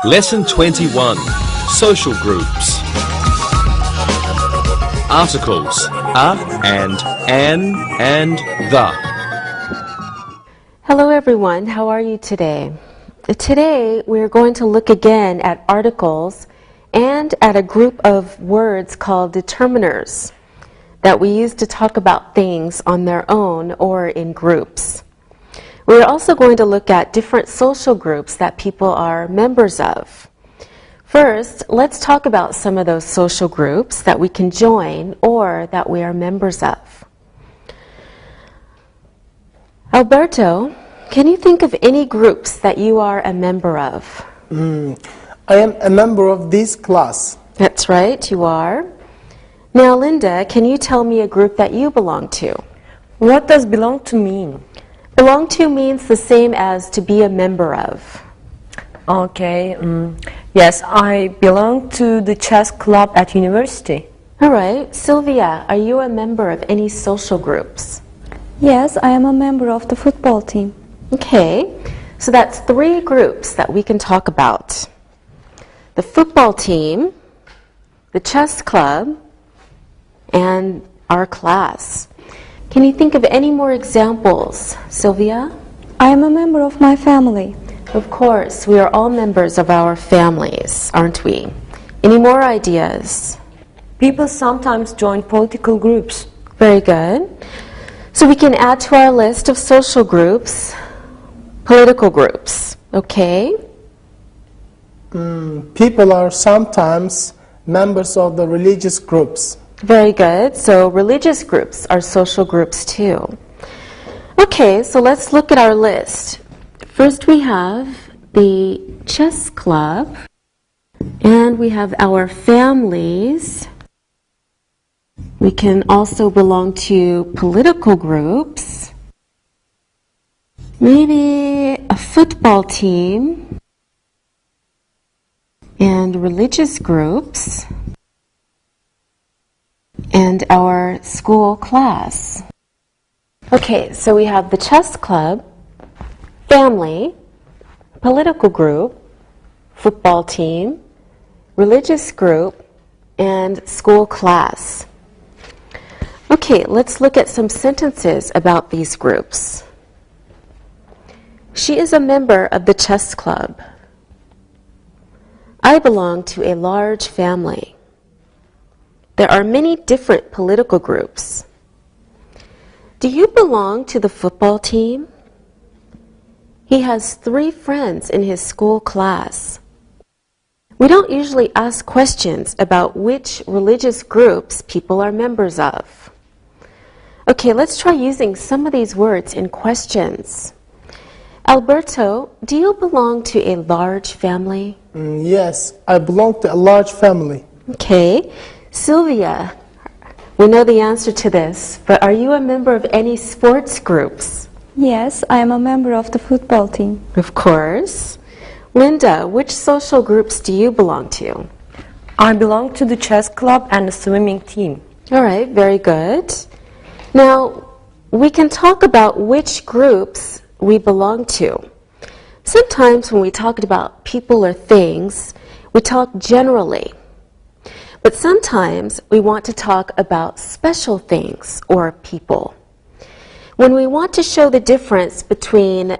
Lesson 21. Social groups. Articles: a and an and the. Hello everyone, how are you today? Today we're going to look again at articles and at a group of words called determiners that we use to talk about things on their own or in groups. We're also going to look at different social groups that people are members of. First, let's talk about some of those social groups that we can join or that we are members of. Alberto, can you think of any groups that you are a member of? I am a member of this class. That's right, you are. Now, Linda, can you tell me a group that you belong to? What does belong to mean? Belong to means the same as to be a member of. Okay, yes, I belong to the chess club at university. All right, Sylvia, are you a member of any social groups? Yes, I am a member of the football team. Okay, so that's 3 groups that we can talk about. The football team, the chess club, and our class. Can you think of any more examples, Sylvia? I am a member of my family. Of course, we are all members of our families, aren't we? Any more ideas? People sometimes join political groups. Very good. So we can add to our list of social groups, political groups, okay? People are sometimes members of the religious groups. Very good. So religious groups are social groups too. Okay, so let's look at our list. First we have the chess club, and we have our families. We can also belong to political groups, maybe a football team, and religious groups, and our school class. Okay, so we have the chess club, family, political group, football team, religious group, and school class. Okay, let's look at some sentences about these groups. She is a member of the chess club. I belong to a large family. There are many different political groups. Do you belong to the football team? He has 3 friends in his school class. We don't usually ask questions about which religious groups people are members of. Okay, let's try using some of these words in questions. Alberto, do you belong to a large family? Yes, I belong to a large family. Okay. Sylvia, we know the answer to this, but are you a member of any sports groups? Yes, I am a member of the football team. Of course. Linda, which social groups do you belong to? I belong to the chess club and the swimming team. All right, very good. Now, we can talk about which groups we belong to. Sometimes when we talk about people or things, we talk generally. But sometimes we want to talk about special things or people. When we want to show the difference between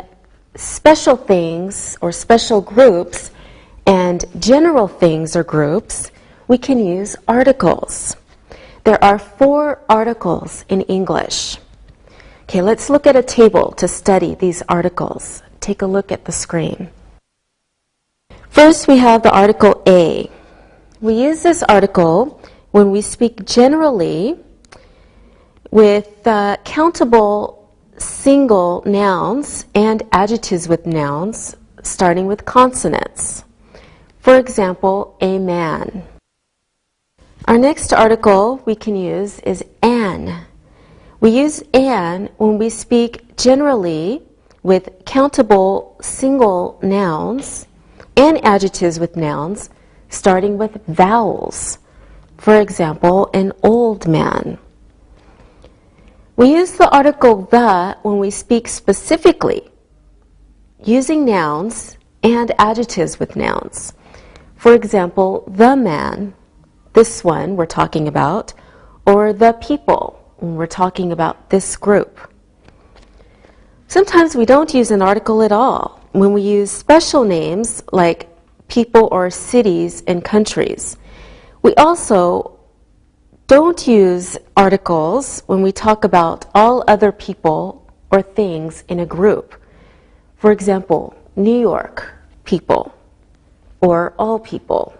special things or special groups and general things or groups, we can use articles. There are 4 articles in English. Okay, let's look at a table to study these articles. Take a look at the screen. First, we have the article A. We use this article when we speak generally with countable single nouns and adjectives with nouns starting with consonants. For example, a man. Our next article we can use is an. We use an when we speak generally with countable single nouns and adjectives with nouns starting with vowels. For example, an old man. We use the article the when we speak specifically, using nouns and adjectives with nouns. For example, the man, this one we're talking about, or the people when we're talking about this group. Sometimes we don't use an article at all when we use special names like people or cities and countries. We also don't use articles when we talk about all other people or things in a group. For example, New York, people, or all people.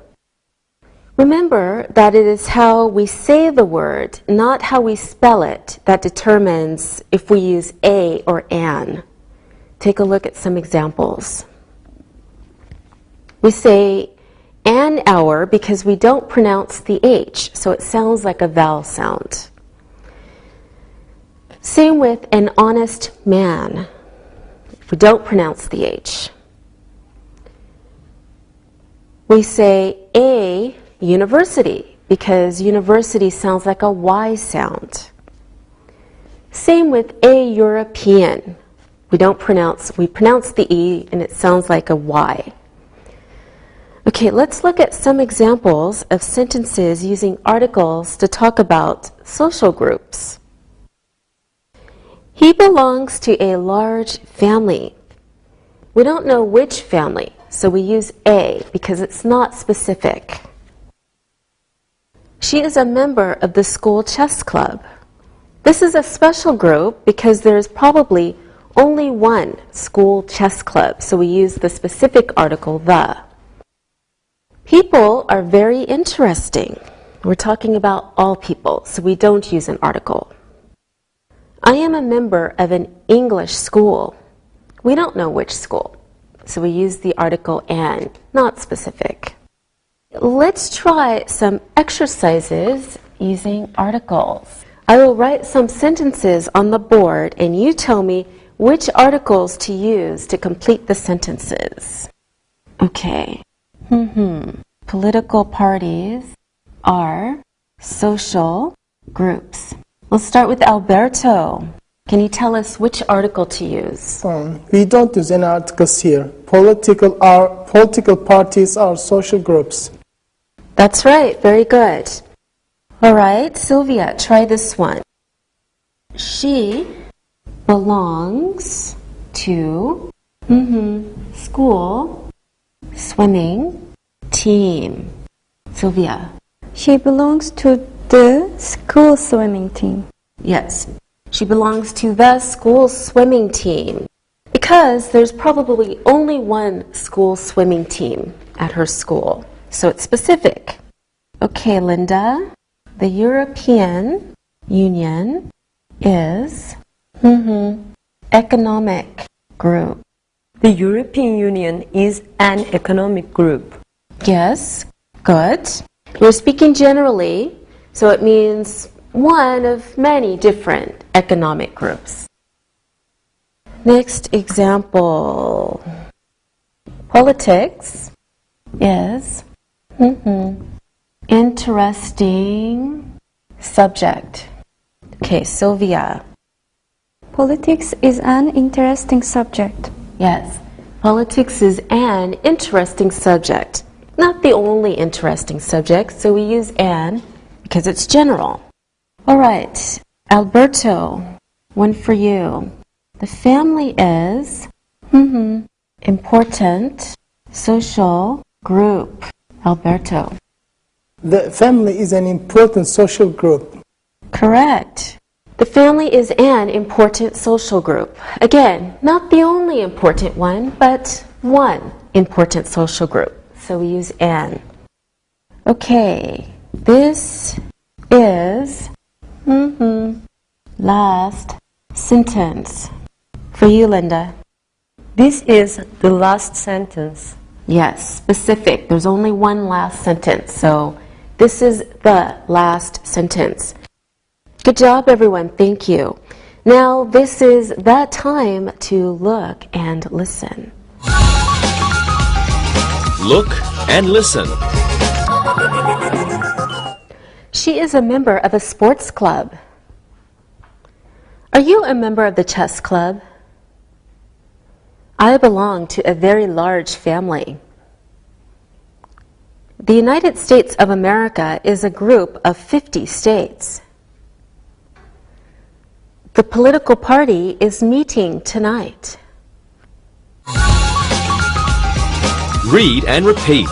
Remember that it is how we say the word, not how we spell it, that determines if we use a or an. Take a look at some examples. We say an hour because we don't pronounce the H, so it sounds like a vowel sound. Same with an honest man. We don't pronounce the H. We say a university because university sounds like a Y sound. Same with a European. We pronounce the E and it sounds like a Y. Okay, let's look at some examples of sentences using articles to talk about social groups. He belongs to a large family. We don't know which family, so we use a because it's not specific. She is a member of the school chess club. This is a special group because there is probably only one school chess club, so we use the specific article the. People are very interesting. We're talking about all people, so we don't use an article. I am a member of an English school. We don't know which school, so we use the article an, not specific. Let's try some exercises using articles. I will write some sentences on the board and you tell me which articles to use to complete the sentences. Okay. Political parties are social groups. Let's start with Alberto. Can you tell us which article to use? We don't use any articles here. Political parties are social groups. That's right. Very good. All right, Sylvia, try this one. She belongs to school swimming team. Sylvia. She belongs to the school swimming team. Yes, she belongs to the school swimming team because there's probably only one school swimming team at her school, so it's specific. Okay, Linda, the European Union is economic group. The European Union is an economic group. Yes, good. We're speaking generally, so it means one of many different economic groups. Next example. Politics is interesting subject. Okay, Sylvia. Politics is an interesting subject. Yes, politics is an interesting subject. Not the only interesting subject, so we use an because it's general. All right, Alberto, one for you. The family is important social group. Alberto. The family is an important social group. Correct. The family is an important social group. Again, not the only important one, but one important social group. So we use an. Okay, this is last sentence. For you, Linda. This is the last sentence. Yes, specific. There's only one last sentence. So this is the last sentence. Good job, everyone. Thank you. Now, this is the time to look and listen. Look and listen. She is a member of a sports club. Are you a member of the chess club? I belong to a very large family. The United States of America is a group of 50 states. The political party is meeting tonight. Read and repeat.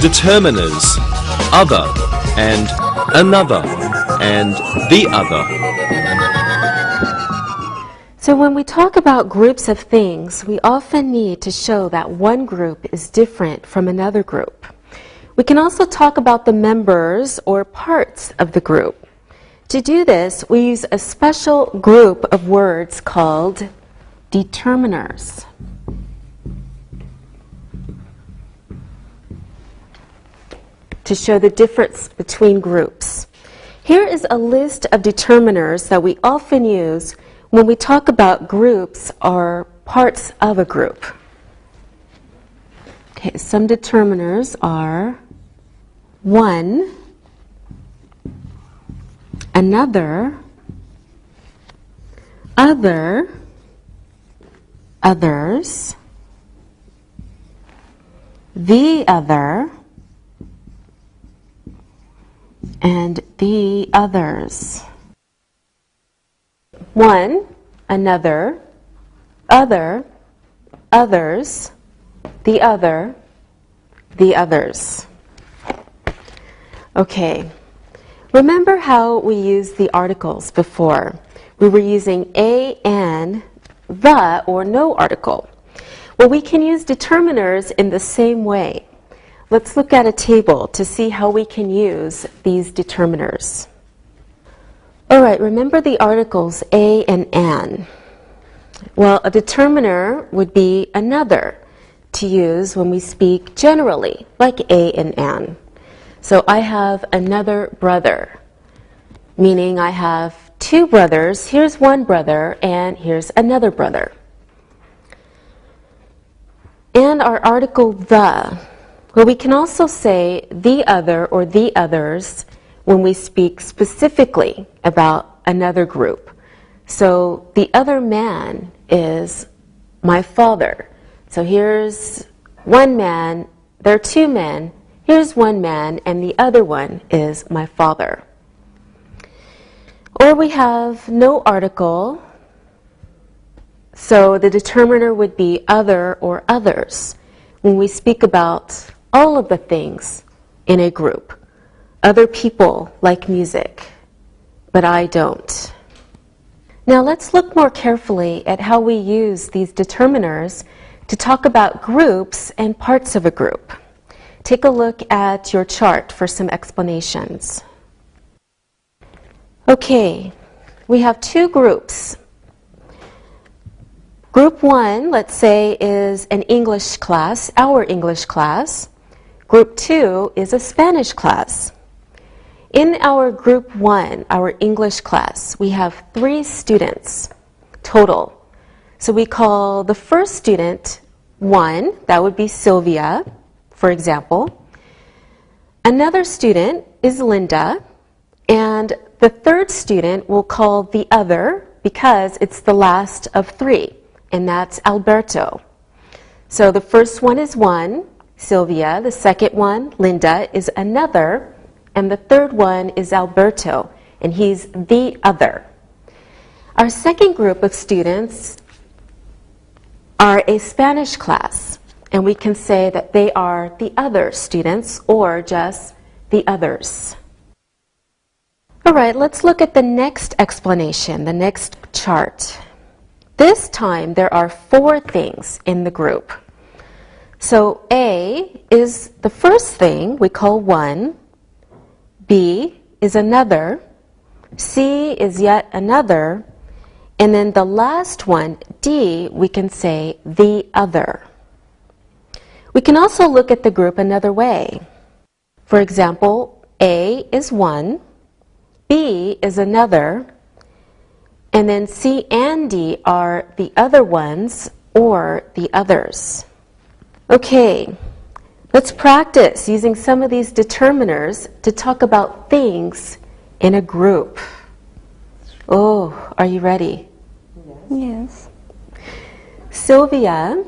Determiners, other, and another, and the other. So when we talk about groups of things, we often need to show that one group is different from another group. We can also talk about the members or parts of the group. To do this, we use a special group of words called determiners. To show the difference between groups. Here is a list of determiners that we often use when we talk about groups or parts of a group. Okay, some determiners are one, another, other, others, the other, and the others. One, another, other, others, the other, the others. Okay, remember how we used the articles before? We were using a, an, the, or no article. Well, we can use determiners in the same way. Let's look at a table to see how we can use these determiners. All right, remember the articles a and an. Well, a determiner would be another to use when we speak generally, like a and an. So I have another brother, meaning I have two brothers. Here's one brother and here's another brother. And our article the. Well, we can also say the other or the others when we speak specifically about another group. So the other man is my father. So here's one man, there are two men, here's one man, and the other one is my father. Or we have no article, so the determiner would be other or others when we speak about all of the things in a group. Other people like music, but I don't. Now let's look more carefully at how we use these determiners to talk about groups and parts of a group. Take a look at your chart for some explanations. Okay, we have two groups. Group 1, let's say, is an English class, our English class. Group 2 is a Spanish class. In our Group 1, our English class, we have 3 students total. So we call the first student 1, that would be Sylvia, for example. Another student is Linda, and the third student we'll call the other because it's the last of 3, and that's Alberto. So the first one is 1, Sylvia, the second one, Linda, is another, and the third one is Alberto, and he's the other. Our second group of students are a Spanish class, and we can say that they are the other students or just the others. All right, let's look at the next explanation, the next chart. This time there are 4 things in the group. So A is the first thing we call one, B is another, C is yet another, and then the last one, D, we can say the other. We can also look at the group another way. For example, A is one, B is another, and then C and D are the other ones or the others. Okay, let's practice using some of these determiners to talk about things in a group. Oh, are you ready? Yes. Sylvia,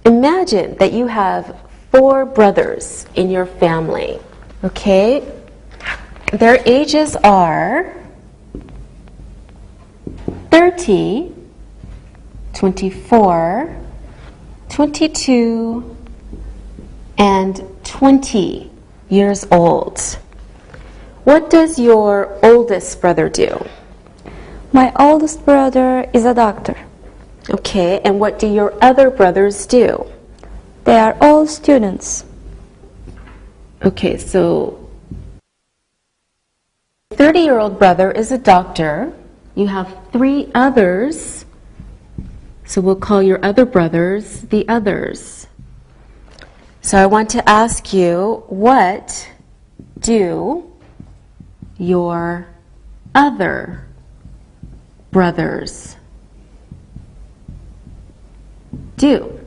imagine that you have 4 brothers in your family, okay? Their ages are 30, 24, 22, and 20 years old. What does your oldest brother do? My oldest brother is a doctor. Okay, and what do your other brothers do? They are all students. Okay, so 30-year-old brother is a doctor. You have 3 others, so we'll call your other brothers the others. So I want to ask you, what do your other brothers do?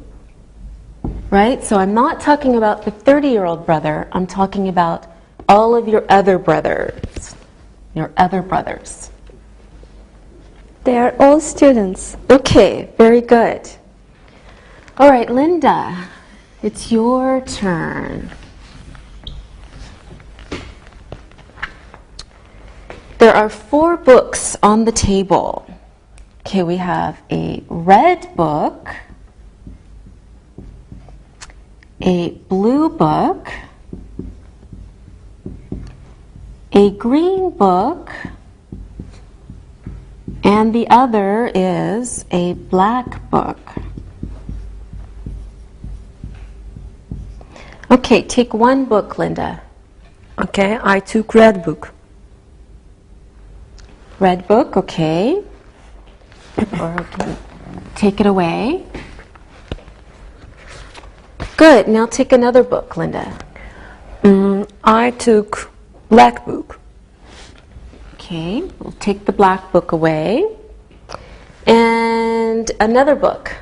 Right? So I'm not talking about the 30-year-old brother. I'm talking about all of your other brothers. Your other brothers. They are all students. Okay, very good. All right, Linda, it's your turn. There are 4 books on the table. Okay, we have a red book, a blue book, a green book, and the other is a black book. Okay, take one book, Linda. Okay, I took red book. Red book, okay. Or take it away. Good, now take another book, Linda. I took black book. Okay, we'll take the black book away. And another book.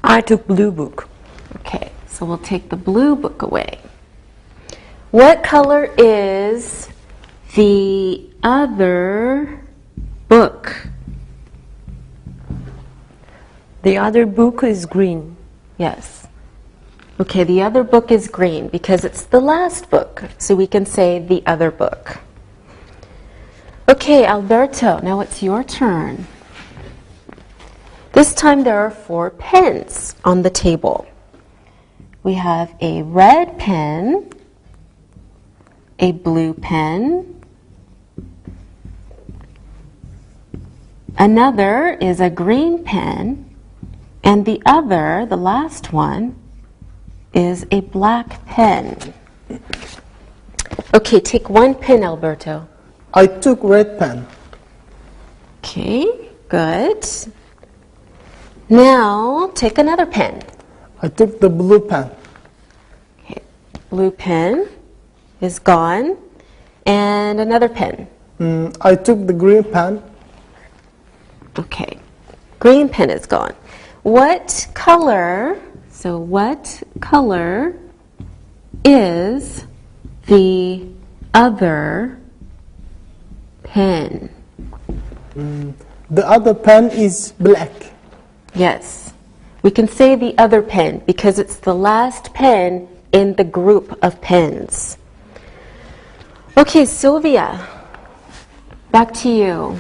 I took blue book. Okay, so we'll take the blue book away. What color is the other book? The other book is green. Yes. Okay, the other book is green because it's the last book, so we can say the other book. Okay, Alberto, now it's your turn. This time there are 4 pens on the table. We have a red pen, a blue pen, another is a green pen, and the other, the last one, is a black pen. Okay, take one pen, Alberto. I took red pen. Okay, good. Now, take another pen. I took the blue pen. Okay, blue pen is gone. And another pen. I took the green pen. Okay, green pen is gone. What color, so what color is the other pen? The other pen is black. Yes, we can say the other pen because it's the last pen in the group of pens. Okay, Sylvia, back to you.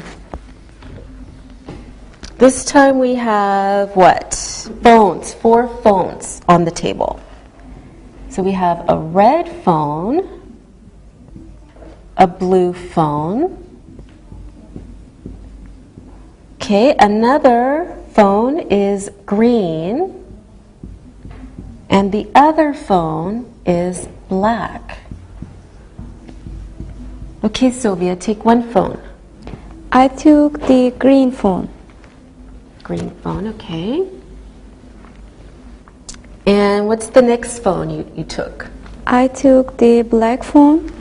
This time we have what? Phones, 4 phones on the table. So we have a red phone, a blue phone. Okay, another phone is green, And the other phone is black. Okay, Sylvia, take one phone. I took the green phone. Green phone, okay. And what's the next phone you took? I took the black phone.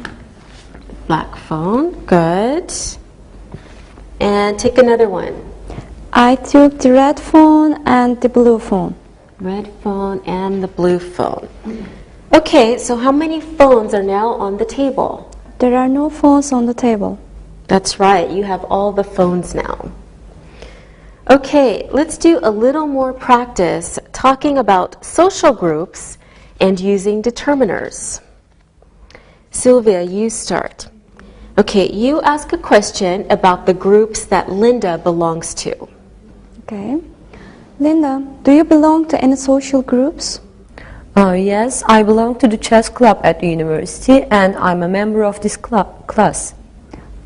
Black phone, good. And take another one. I took the red phone and the blue phone. Red phone and the blue phone. Okay, so how many phones are now on the table? There are no phones on the table. That's right, you have all the phones now. Okay, let's do a little more practice talking about social groups and using determiners. Sylvia, you start. Okay, you ask a question about the groups that Linda belongs to. Okay. Linda, do you belong to any social groups? Yes, I belong to the chess club at the university and I'm a member of this class.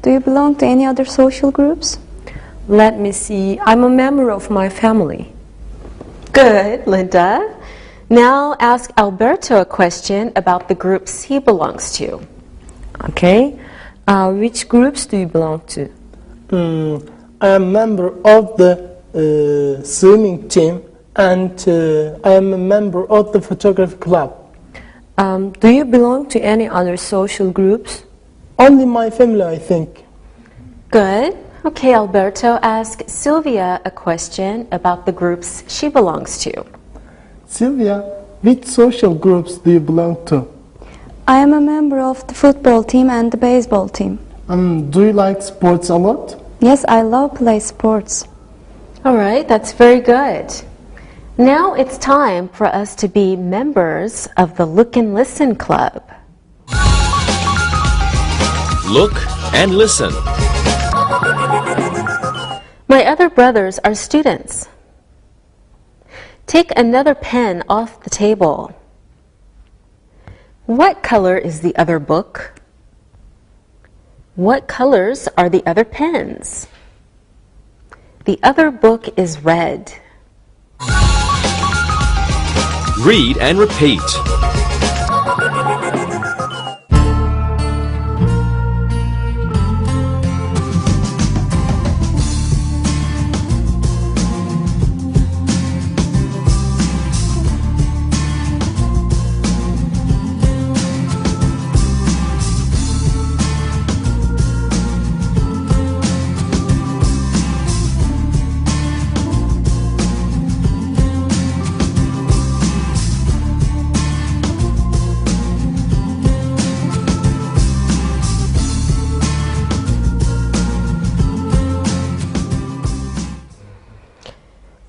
Do you belong to any other social groups? Let me see, I'm a member of my family. Good, Linda. Now ask Alberto a question about the groups he belongs to. Okay, which groups do you belong to? I am a member of the swimming team and I am a member of the photography club. Do you belong to any other social groups? Only my family, I think. Good. Okay, Alberto, ask Sylvia a question about the groups she belongs to. Sylvia, which social groups do you belong to? I am a member of the football team and the baseball team. Do you like sports a lot? Yes, I love play sports. All right, that's very good. Now it's time for us to be members of the Look and Listen Club. Look and listen. My other brothers are students. Take another pen off the table. What color is the other book? What colors are the other pens? The other book is red. Read and repeat.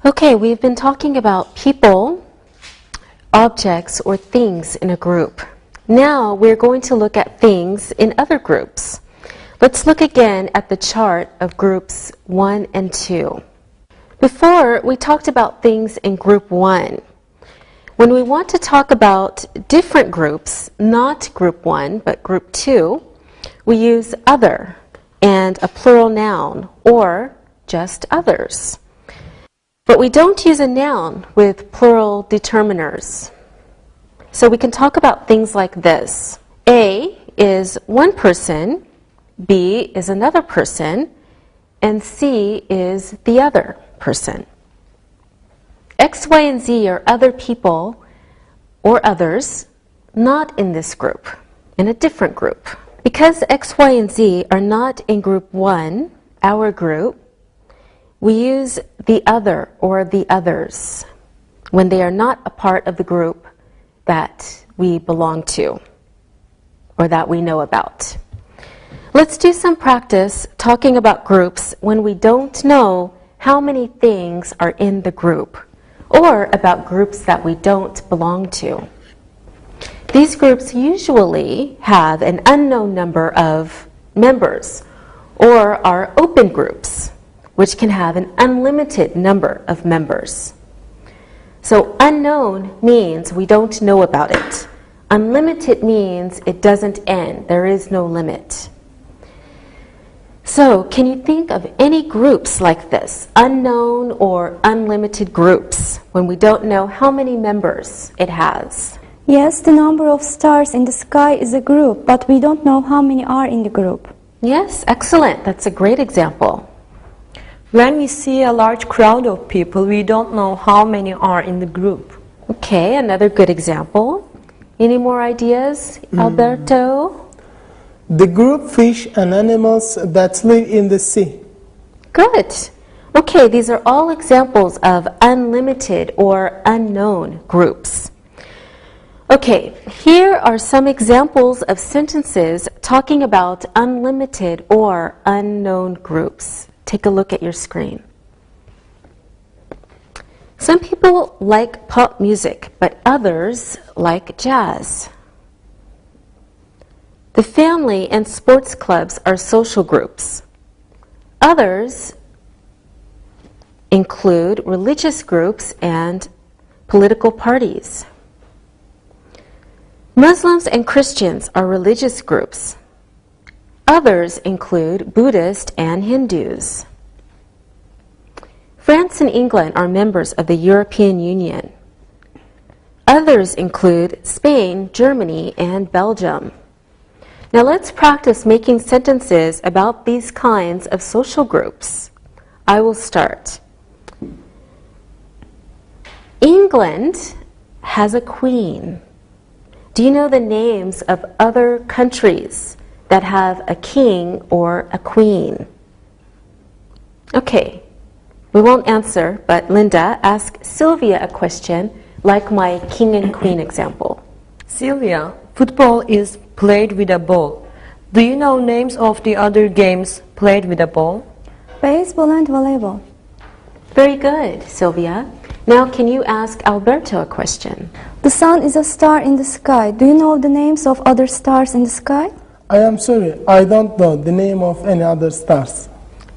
Okay, we've been talking about people, objects, or things in a group. Now we're going to look at things in other groups. Let's look again at the chart of groups 1 and 2. Before, we talked about things in group 1. When we want to talk about different groups, not group 1, but group 2, we use other and a plural noun, or just others. But we don't use a noun with plural determiners. So we can talk about things like this. A is one person, B is another person, and C is the other person. X, Y, and Z are other people or others, not in this group, in a different group. Because X, Y, and Z are not in group 1, our group, we use the other or the others when they are not a part of the group that we belong to or that we know about. Let's do some practice talking about groups when we don't know how many things are in the group, or about groups that we don't belong to. These groups usually have an unknown number of members, or are open groups, which can have an unlimited number of members. So unknown means we don't know about it. Unlimited means it doesn't end. There is no limit. So, can you think of any groups like this, unknown or unlimited groups, when we don't know how many members it has? Yes, the number of stars in the sky is a group, but we don't know how many are in the group. Yes, excellent. That's a great example. When we see a large crowd of people, we don't know how many are in the group. Okay, another good example. Any more ideas, Alberto? The group fish and animals that live in the sea. Good. Okay, these are all examples of unlimited or unknown groups. Okay, here are some examples of sentences talking about unlimited or unknown groups. Take a look at your screen. Some people like pop music, but others like jazz. The family and sports clubs are social groups. Others include religious groups and political parties. Muslims and Christians are religious groups. Others include Buddhists and Hindus. France and England are members of the European Union. Others include Spain, Germany, and Belgium. Now let's practice making sentences about these kinds of social groups. I will start. England has a queen. Do you know the names of other countries that have a king or a queen? Okay, we won't answer, but Linda, ask Sylvia a question like my king and queen example. Sylvia, football is played with a ball. Do you know names of the other games played with a ball? Baseball and volleyball. Very good, Sylvia. Now can you ask Alberto a question? The sun is a star in the sky. Do you know the names of other stars in the sky? I am sorry, I don't know the name of any other stars.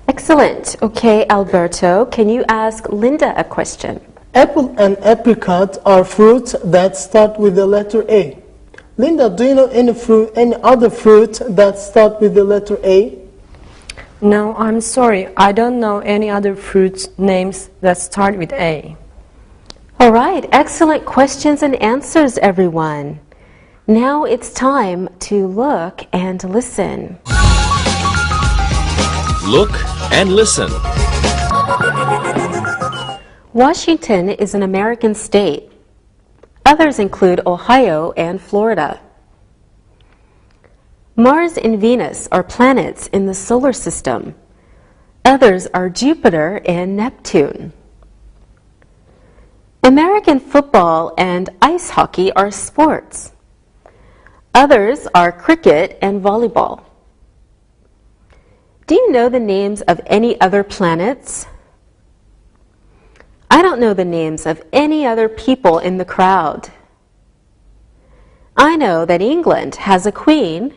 Excellent. Okay, Alberto, can you ask Linda a question? Apple and apricot are fruits that start with the letter A. Linda, do you know any other fruit that start with the letter A? No, I'm sorry. I don't know any other fruits names that start with A. All right, excellent questions and answers, everyone. Now it's time to look and listen. Look and listen. Washington is an American state. Others include Ohio and Florida. Mars and Venus are planets in the solar system. Others are Jupiter and Neptune. American football and ice hockey are sports. Others are cricket and volleyball. Do you know the names of any other planets? I don't know the names of any other people in the crowd. I know that England has a queen,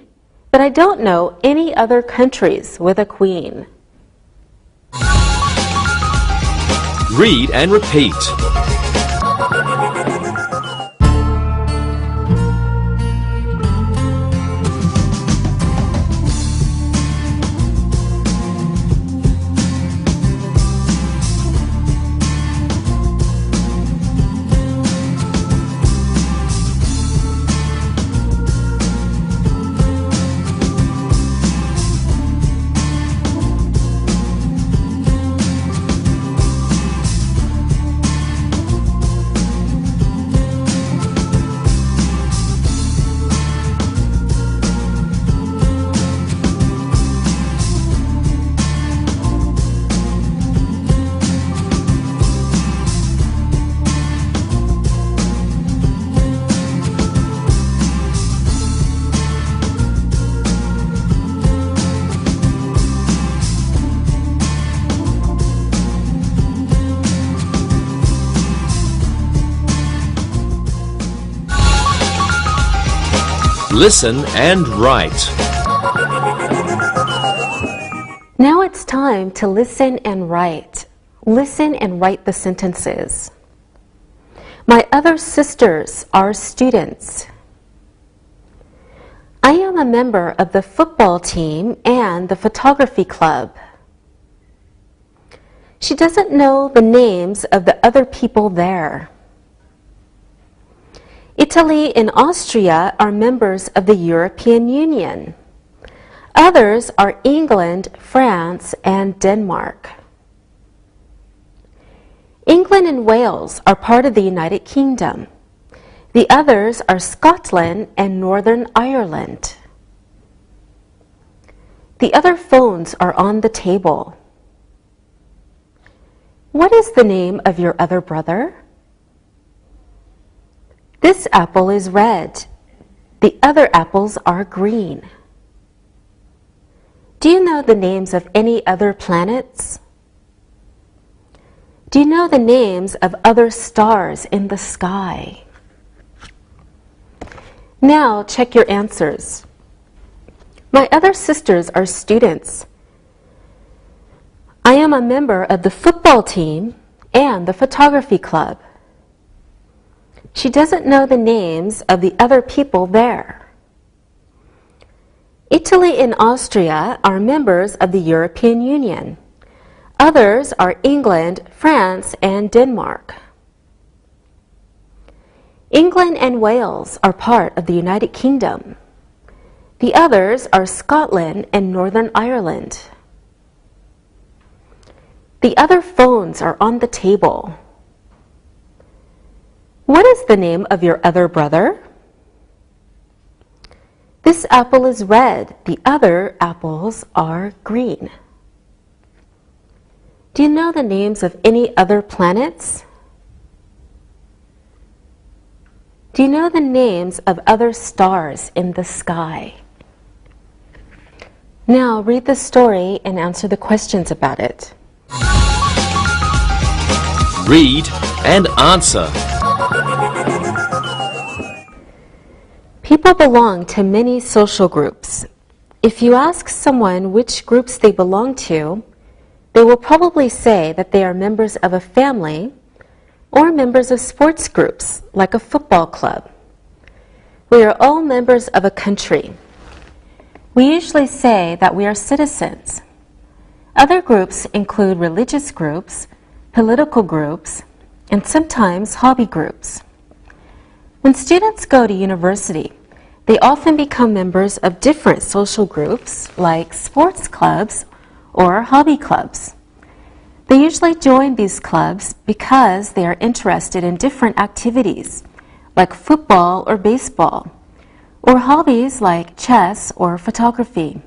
but I don't know any other countries with a queen. Read and repeat. Listen and write. Now it's time to listen and write. Listen and write the sentences. My other sisters are students. I am a member of the football team and the photography club. She doesn't know the names of the other people there. Italy and Austria are members of the European Union. Others are England, France, and Denmark. England and Wales are part of the United Kingdom. The others are Scotland and Northern Ireland. The other phones are on the table. What is the name of your other brother? This apple is red. The other apples are green. Do you know the names of any other planets? Do you know the names of other stars in the sky? Now check your answers. My other sisters are students. I am a member of the football team and the photography club. She doesn't know the names of the other people there. Italy and Austria are members of the European Union. Others are England, France, and Denmark. England and Wales are part of the United Kingdom. The others are Scotland and Northern Ireland. The other phones are on the table. What is the name of your other brother? This apple is red. The other apples are green. Do you know the names of any other planets? Do you know the names of other stars in the sky? Now read the story and answer the questions about it. Read and answer. People belong to many social groups. If you ask someone which groups they belong to, they will probably say that they are members of a family or members of sports groups, like a football club. We are all members of a country. We usually say that we are citizens. Other groups include religious groups, political groups, and sometimes hobby groups. When students go to university, they often become members of different social groups, like sports clubs or hobby clubs. They usually join these clubs because they are interested in different activities, like football or baseball, or hobbies like chess or photography.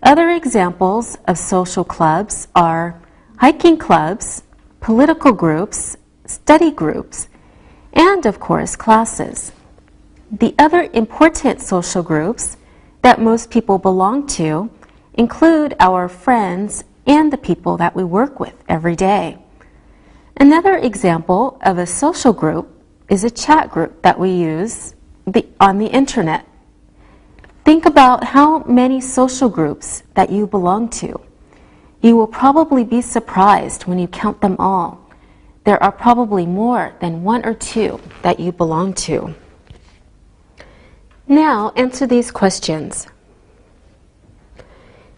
Other examples of social clubs are hiking clubs, political groups, study groups, and of course classes. The other important social groups that most people belong to include our friends and the people that we work with every day. Another example of a social group is a chat group that we use on the internet. Think about how many social groups that you belong to. You will probably be surprised when you count them all. There are probably more than one or two that you belong to. Now answer these questions.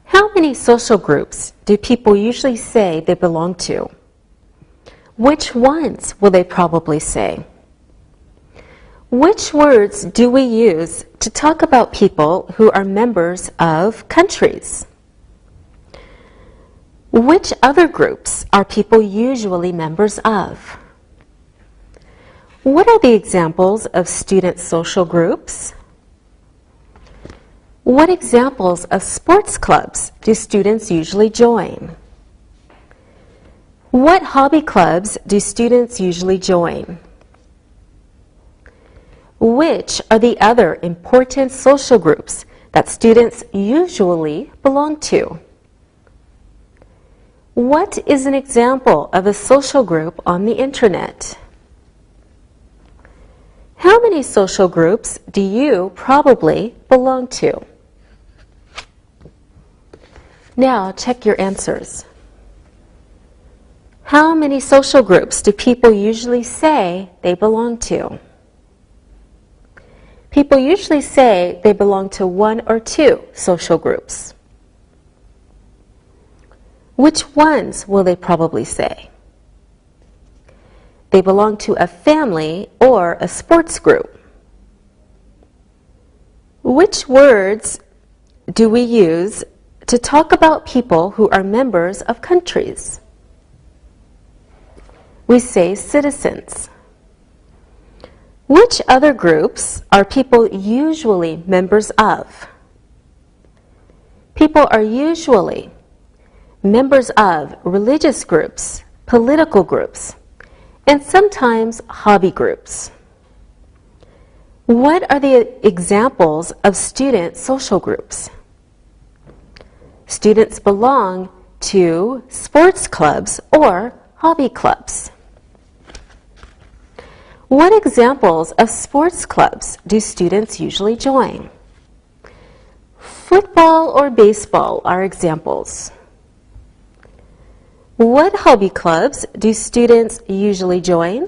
How many social groups do people usually say they belong to? Which ones will they probably say? Which words do we use to talk about people who are members of countries? Which other groups are people usually members of? What are the examples of student social groups? What examples of sports clubs do students usually join? What hobby clubs do students usually join? Which are the other important social groups that students usually belong to? What is an example of a social group on the internet? How many social groups do you probably belong to? Now check your answers. How many social groups do people usually say they belong to? people usually say they belong to one or two social groups. Which ones will they probably say? They belong to a family or a sports group. Which words do we use to talk about people who are members of countries? We say citizens. Which other groups are people usually members of? People are usually members of religious groups, political groups, and sometimes hobby groups. What are the examples of student social groups? Students belong to sports clubs or hobby clubs. What examples of sports clubs do students usually join? Football or baseball are examples. What hobby clubs do students usually join?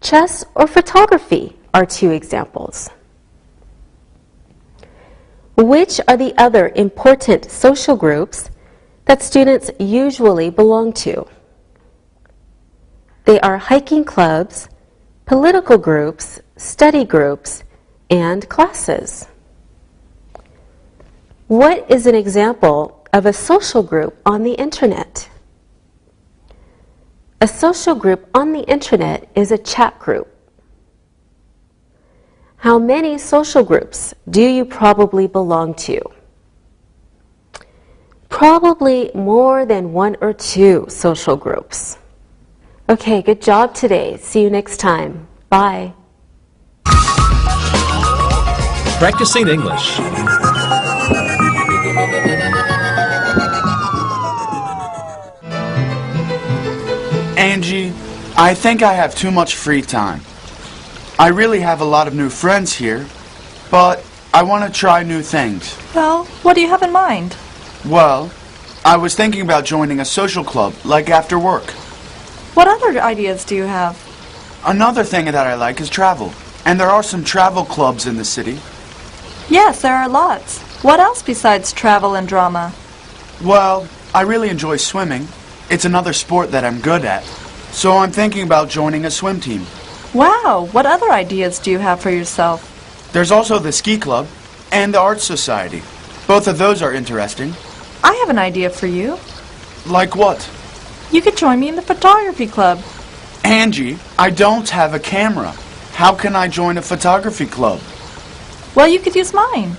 Chess or photography are two examples. Which are the other important social groups that students usually belong to? They are hiking clubs, political groups, study groups, and classes. What is an example of a social group on the internet? A social group on the internet is a chat group. How many social groups do you probably belong to? Probably more than one or two social groups. Okay, good job today. See you next time. Bye. Practicing English. Angie, I think I have too much free time. I really have a lot of new friends here, but I want to try new things. Well, what do you have in mind? Well, I was thinking about joining a social club, like after work. What other ideas do you have? Another thing that I like is travel, and there are some travel clubs in the city. Yes, there are lots. What else besides travel and drama? Well, I really enjoy swimming. It's another sport that I'm good at. So I'm thinking about joining a swim team. Wow, what other ideas do you have for yourself? There's also the ski club and the art society. Both of those are interesting. I have an idea for you. Like what? You could join me in the photography club. Angie, I don't have a camera. How can I join a photography club? Well, you could use mine.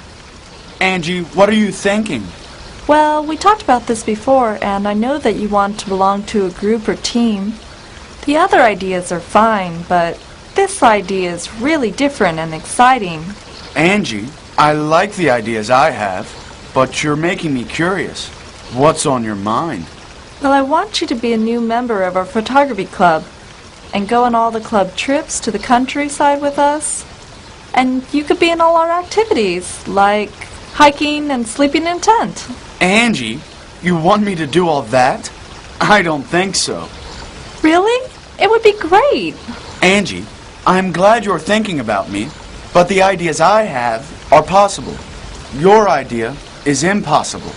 Angie, what are you thinking? Well, we talked about this before, and I know that you want to belong to a group or team. The other ideas are fine, but this idea is really different and exciting. Angie, I like the ideas I have, but you're making me curious. What's on your mind? Well, I want you to be a new member of our photography club and go on all the club trips to the countryside with us. And you could be in all our activities, like hiking and sleeping in a tent. Angie, you want me to do all that? I don't think so. Really? It would be great. Angie, I'm glad you're thinking about me, but the ideas I have are possible. Your idea is impossible.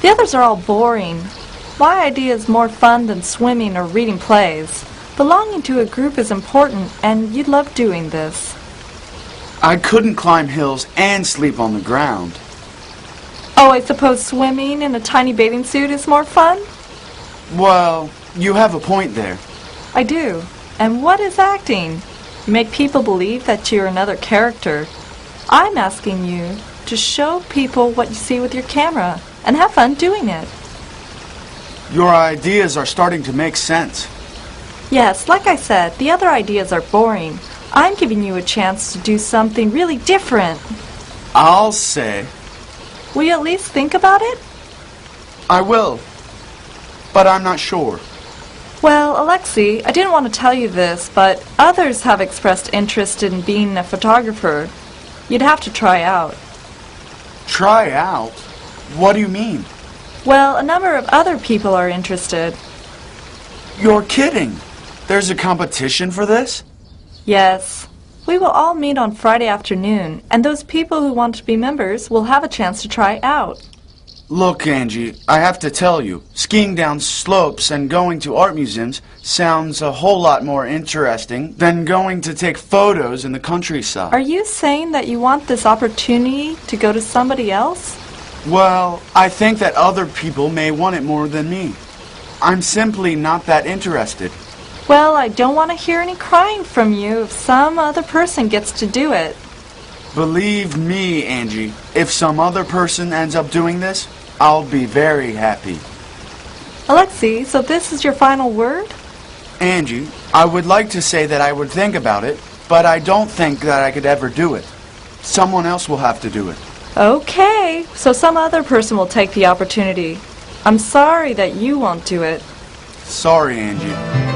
The others are all boring. My idea is more fun than swimming or reading plays. Belonging to a group is important, and you'd love doing this. I couldn't climb hills and sleep on the ground. Oh, I suppose swimming in a tiny bathing suit is more fun? Well, you have a point there. I do. And what is acting? You make people believe that you're another character. I'm asking you to show people what you see with your camera and have fun doing it. Your ideas are starting to make sense. Yes, like I said, the other ideas are boring. I'm giving you a chance to do something really different. I'll say. Will you at least think about it? I will, but I'm not sure. Well, Alexei, I didn't want to tell you this, but others have expressed interest in being a photographer. You'd have to try out. Try out? What do you mean? Well, a number of other people are interested. You're kidding. There's a competition for this? Yes. We will all meet on Friday afternoon, and those people who want to be members will have a chance to try out. Look, Angie, I have to tell you, skiing down slopes and going to art museums sounds a whole lot more interesting than going to take photos in the countryside. Are you saying that you want this opportunity to go to somebody else? Well, I think that other people may want it more than me. I'm simply not that interested. Well, I don't want to hear any crying from you if some other person gets to do it. Believe me, Angie, if some other person ends up doing this, I'll be very happy. Alexei, so this is your final word? Angie, I would like to say that I would think about it, but I don't think that I could ever do it. Someone else will have to do it. Okay, so some other person will take the opportunity. I'm sorry that you won't do it. Sorry, Angie.